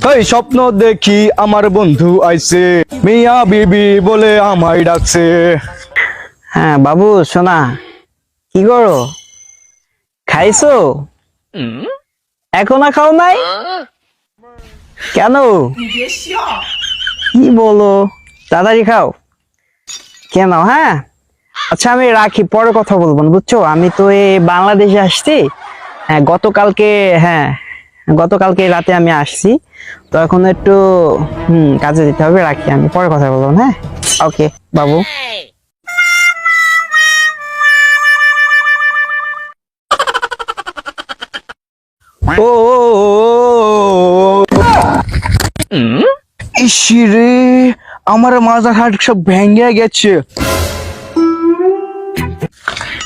এই স্বপ্ন দেখি আমার বন্ধু আইছে, মিয়া বিবি বলে আমায় ডাকছে। হ্যাঁ বাবু সোনা, কি করো? খাইছো? এখনো খাও নাই কেন? কি বলো, তাড়াতাড়ি খাও কেন? হ্যাঁ আচ্ছা আমি রাখি, পরে কথা বলবো না, বুঝছো? আমি তো এই বাংলাদেশে আসছি। হ্যাঁ গতকালকে রাতে আমি আসছি, তো এখন একটু কাজে যেতে হবে। রাখি, আমি পরে কথা বলবো। হ্যাঁ ওকে বাবু। ও ইসিরে, আমার মাজার হাট সব ভেঙে গেছে।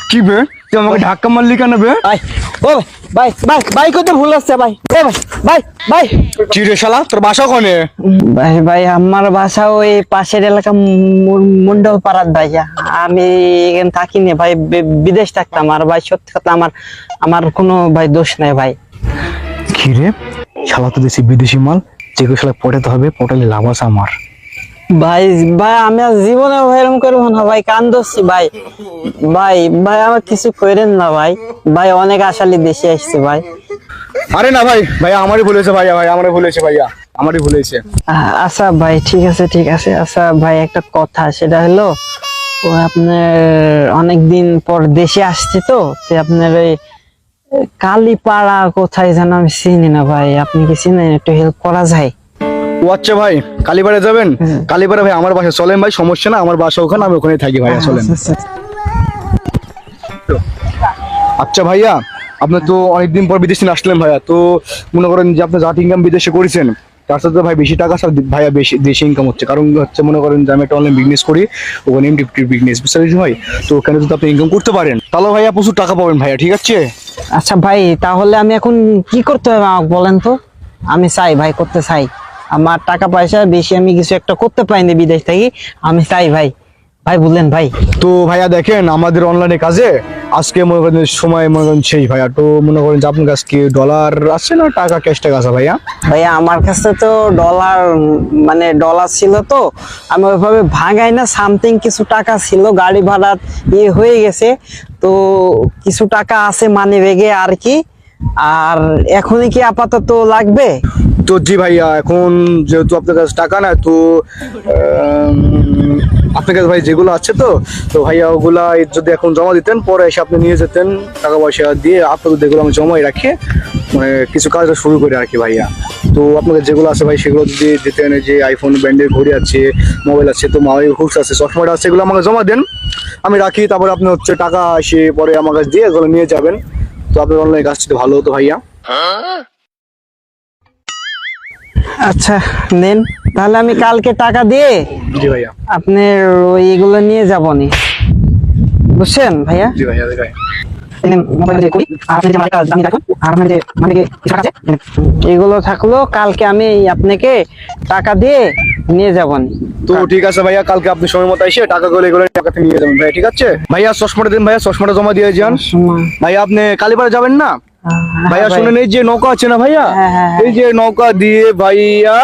কি বে, তুই আমাকে ধাক্কা মারলি কেন বে? ভাই ও ভাই ভাই ভাই কত ভুল আছে ভাই। ভাই ভাই ভাই কি রে শালা, তোর বাসা কোনে? ভাই ভাই আমার বাসা ওই পাশের এলাকা মন্ডল পাড়ার ভাই। আমি এখানে থাকি না ভাই, বিদেশ থাকতাম। আর ভাই সত্যি কথা, আমার কোনো ভাই দোষ নাই ভাই। কি রে শালা, তো দেশি বিদেশি মাল, যেগুলো শালা পটাতে হবে, পটালে লাভ আছে আমার। ভাই ভাই আমি আর জীবনে এরকম করবো না ভাই, কান ধরছি ভাই। ভাই ভাই আমার কিছু করেন না ভাই। ভাই অনেক আশালি দেশে আসছে ভাই। আরে না ভাই, ভাইয়া আমারই ভুল হয়েছে ভাইয়া, ভাই আমারই ভুল হয়েছে ভাইয়া, আমারই ভুল হয়েছে। আচ্ছা ভাই ঠিক আছে ঠিক আছে। আচ্ছা ভাই একটা কথা, সেটা হলো ও আপনার অনেকদিন পর দেশে আসছে, তো আপনার ওই কালীপাড়া কোথায় যেন আমি চিনি না ভাই, আপনি কি চিনেন? একটু হেল্প করা যায়? ও আচ্ছা ভাই, কালীপাড়া যাবেন? কালীপাড়া ভাই আমার বাসা, চলেন ভাই, সমস্যা না, আমার বাসা ওখানে, আমি ওখানে থাকি ভাইয়া, চলেন। আচ্ছা ভাইয়া, আপনি তো অনেকদিন পর বিদেশে আসলেন ভাইয়া, তো মনে করেন যে আপনি যা ইনকাম বিদেশে করেছেন তার সাথে ভাই বেশি টাকা স্যার ভাইয়া বেশি দেশে ইনকাম হচ্ছে, কারণ হচ্ছে মনে করেন যে আমি একটা অনলাইন বিজনেস করি, ওখানে এমডিপি বিজনেস বুঝতে ভাই, তো ওখানে যদি আপনি ইনকাম করতে পারেন তাহলে ভাইয়া প্রচুর টাকা পাবেন ভাইয়া, ঠিক আছে? আচ্ছা ভাই তাহলে আমি এখন কি করতে হবে আমাকে বলেন তো। আমি চাই ভাই, করতে চাই। আমার টাকা পয়সা বেশি, আমি কিছু একটা করতে পারিনি বিদেশ থেকে, আমি চাই ভাই। ভাই বললেন ভাই। তো ভাইয়া দেখেন, আমাদের অনলাইনে কাজে আজকে মনে করেন সময় মনে করেন সেই ভাইয়া, তো মনে করেন যে আপনার কাছে কি ডলার আছে না টাকা ক্যাশ টাকা আছে ভাইয়া? ভাইয়া আমার কাছে তো ডলার ছিল, তো আমি ওইভাবে ভাঙাই না, সামথিং কিছু টাকা ছিল, গাড়ি ভাড়া হয়ে গেছে, তো কিছু টাকা আছে মানি ব্যাগে আর কি। আর এখনই কি আপাতত লাগবে? তো জি ভাইয়া, এখন যেহেতু আপনার কাছে টাকা না, তো আপনার কাছে ভাই যেগুলো আছে, তো তো ভাইয়া ওগুলা যদি এখন জমা দিতেন, পরে এসে আপনি নিয়ে যেতেন, টাকা পয়সা দিয়ে আপনাদের যেগুলো আমি জমাই রাখি, মানে কিছু কাজটা শুরু করে আর কি ভাইয়া। তো আপনাদের যেগুলো আছে ভাই সেগুলো যদি দিতেন, যে আইফোন ব্র্যান্ডের ঘড়ি আছে, মোবাইল আছে, তো মোবাইল হুডস আছে, চশমাটা আছে, এগুলো আমাকে জমা দেন, আমি রাখি, তারপরে আপনি হচ্ছে টাকা এসে পরে আমার কাছে দিয়ে এগুলো নিয়ে যাবেন। তো আপনার অনলাইন কাজটা ভালো হতো ভাইয়া। আচ্ছা নেন, তাহলে আমি কালকে টাকা দিয়ে জি ভাইয়া। আপনার ওই এগুলো নিয়ে যাবনি, বুঝছেন ভাইয়া? জি ভাইয়া, জি ভাই। এগুলো থাকলো, কালকে আমি আপনাকে টাকা দিয়ে নিয়ে যাবনি। তো ঠিক আছে ভাইয়া, কালকে আপনি সময় মতো এসে টাকাগুলো এগুলো টাকাতে নিয়ে যাবেন ভাইয়া, ঠিক আছে? ভাইয়া চশমাটা দিন ভাইয়া, চশমাটা জমা দিয়ে যান ভাইয়া। আপনি কালীপাড়া যাবেন না ভাইয়া? শুনেন, এই যে নৌকা আছে না ভাইয়া, এই যে নৌকা দিয়ে ভাইয়া,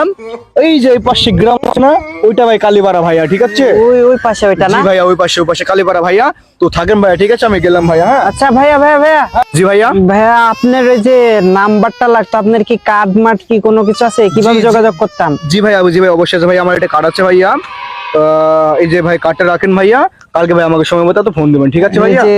এই যে পাশে গ্রাম আছে না, ওইটা ভাই কালীপাড়া ভাইয়া, ঠিক আছে? ওই পাশে ওইটা না? জি ভাইয়া, ওই পাশে কালীপাড়া ভাইয়া। তো থাকেন ভাইয়া, ঠিক আছে? আমি গেলাম ভাইয়া। হ্যাঁ আচ্ছা ভাইয়া ভাইয়া। জি ভাইয়া। ভাইয়া আপনার ওই যে নাম্বারটা লাগতো, আপনার কি কার্ড মার্ট কি কোনো কিছু আছে? কিভাবে যোগাযোগ করতাম? জি ভাইয়া, জি ভাই, অবশ্যই আছে ভাইয়া, আমার একটা কার্ড আছে ভাইয়া। এই যে ভাই কার্ডটা রাখেন ভাইয়া, কালকে ভাই আমাকে সময় মতো তো ফোন দিবেন, ঠিক আছে ভাইয়া? যে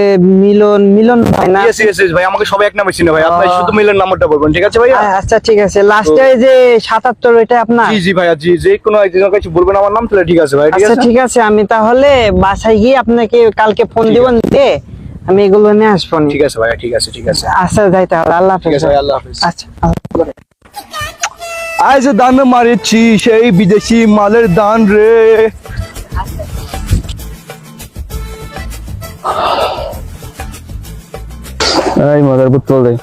মিলন ভাই না? ইয়েস ইয়েস ভাই, আমাকে সবাই এক নামে চিনে ভাই, আপনি শুধু মিলন নাম্বারটা বলবেন, ঠিক আছে ভাইয়া? আচ্ছা ঠিক আছে, লাস্টে যে 77 ওইটা আপনার? জি জি ভাইয়া, জি, যে কোনো একজনের কাছে বলবেন আমার নাম, তাহলে ঠিক আছে ভাই, ঠিক আচ্ছা আছে? ঠিক আছে, আমি তাহলে বাসায় গিয়ে আপনাকে কালকে ফোন দিবেন, দিয়ে আমি এগুলো নিয়ে আসবো। ঠিক আছে ভাইয়া, ঠিক আছে, ঠিক আছে। আচ্ছা যাই তাহলে, আল্লাহ ঠিক হাফেজ। আছে ভাই, আল্লাহ হাফেজ। আচ্ছা আজ দান মারিছি সেই বিদেশি মালের দান রে। এই মজার পুত্র রে,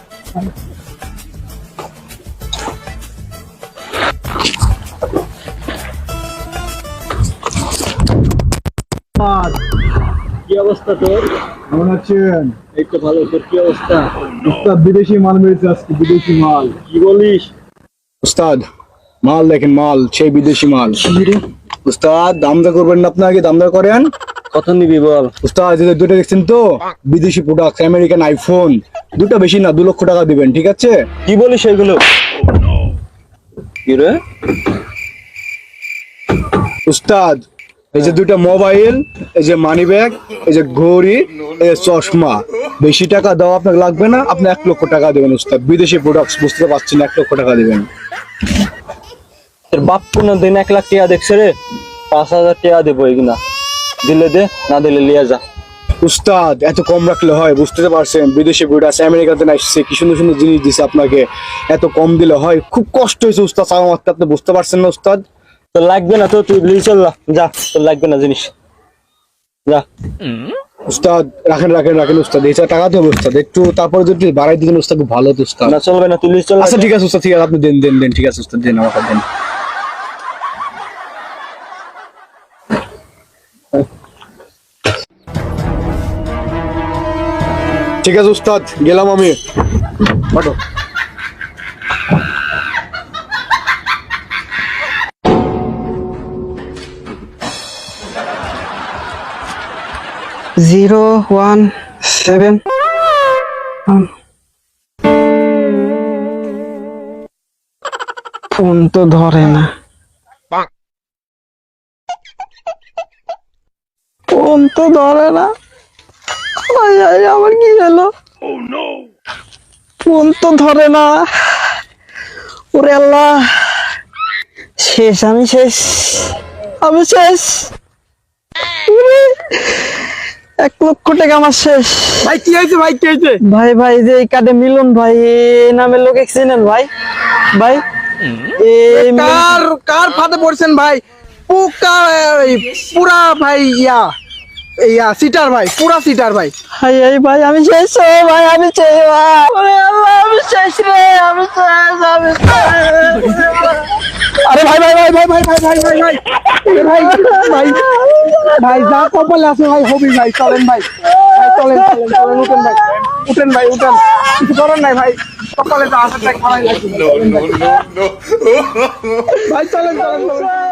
কি অবস্থা তোর? কেমন আছেন? এই তো ভালো, তোর কি অবস্থা? উস্তাদ বিদেশি মাল মেরেছে আজকে, বিদেশি মাল। কি বলিস? উস্তাদ মাল দেখেন, মাল সেই বিদেশি মাল। উস্তাদ দাম দর করবেন না, আপনাকে দাম দর করেন। কত নিবি বল? উস্তাদ এই যে দুটো দেখছেন তো বিদেশি প্রোডাক্ট, আমেরিকান আইফোন, দুটো বেশি না 2 লক্ষ টাকা দিবেন, ঠিক আছে? কি বলিস এগুলো? কি রে? উস্তাদ এই যে দুটো মোবাইল, এই যে মানি ব্যাগ, এই যে ঘড়ি, এই যে চশমা, বেশি টাকা দেওয়া আপনাকে লাগবে না, আপনি 1 লক্ষ টাকা দেবেন উস্তাদ। বিদেশি প্রোডাক্ট বুঝতে পারছেন, 1 লক্ষ টাকা দিবেন। তোর বাপ কোন দিন 1 লাখ টাকা দেখছে রে? 5,000 টাকা দেবো এগুলা, দিলে দে, না দিলে লিয়ে যা। উস্তাদ এত কম রাখলে হয়? বুঝতে তো পারছেন বিদেশি প্রোডাক্ট আমেরিকাতে আসছে, কি সুন্দর সুন্দর জিনিস দিছে আপনাকে, এত কম দিলে হয়? খুব কষ্ট হয়েছে উস্তাদ চাওয়া মাত্র, আপনি বুঝতে পারছেন না উস্তাদ? তোর লাগবে না তো, তুই লিয়ে চল যা, তোর লাগবে না জিনিস, যা। উস্তাদ রাখেন রাখেন রাখেন উস্তাদ, এই টাকা দেবো উস্তাদ, একটু তারপরে যদি বাড়াই দিবেন উস্তাদ, খুব ভালো হতো উস্তাদ। না চলবে না, তুই লিয়ে চল। আচ্ছা ঠিক আছে উস্তাদ, ঠিক আছে আপনি দেন দেন দেন, ঠিক আছে উস্তাদ দেন, আমাকে দেন। ঠিক আছে উস্তাদ, গেলাম আমি। বাটো। জিরো 1 7 ফোন তো ধরে না, ফোন তো ধরে না। আমার কি হলো? ফোন তো ধরে না। ওরে আল্লাহ, শেষ, আমি শেষ, আমি শেষ। 1 লক্ষ টাকা আমার শেষ। ভাই কি হয়েছে? ভাই কি হয়েছে? ভাই ভাই যে এই কার্ডে মিলন ভাই এই নামের লোক চিনেন ভাই? ভাই কার ফাঁদে পড়ছেন ভাই? পুরা ভাই ইয়া সিটার ভাই, পুরা সিটার ভাই। হাই এই ভাই আমি শেষ, ও ভাই আমি শেষ ভাই। ওরে আল্লাহ আমি শেষ রে, আমি শেষ, আমি আরে ভাই ভাই ভাই ভাই ভাই ভাই ভাই ভাই ভাই ভাই ভাই ভাই যা কপালে আছে ভাই হবি ভাই, চলেন ভাই, ভাই চলেন চলেন চলেন, উঠেন ভাই, উঠেন ভাই উঠেন, কিছু করেন নাই ভাই, কপালে যা আছে তাই খাওয়াই লাগবে ভাই, চলেন চলেন চলেন।